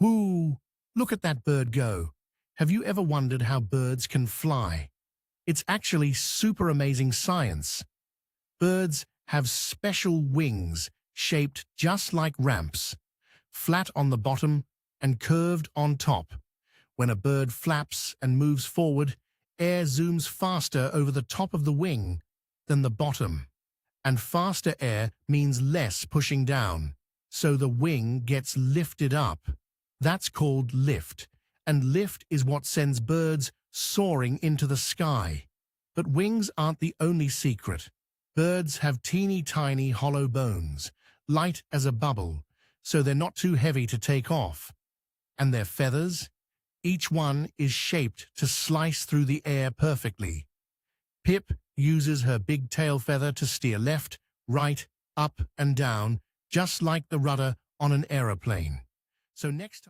Whoo! Look at that bird go. Have you ever wondered how birds can fly? It's actually super amazing science. Birds have special wings shaped just like ramps, flat on the bottom and curved on top. When a bird flaps and moves forward, air zooms faster over the top of the wing than the bottom. And faster air means less pushing down, so the wing gets lifted up. That's called lift, and lift is what sends birds soaring into the sky. But wings aren't the only secret. Birds have teeny tiny hollow bones, light as a bubble, so they're not too heavy to take off. And their feathers? Each one is shaped to slice through the air perfectly. Pip uses her big tail feather to steer left, right, up and down, just like the rudder on an aeroplane. So next time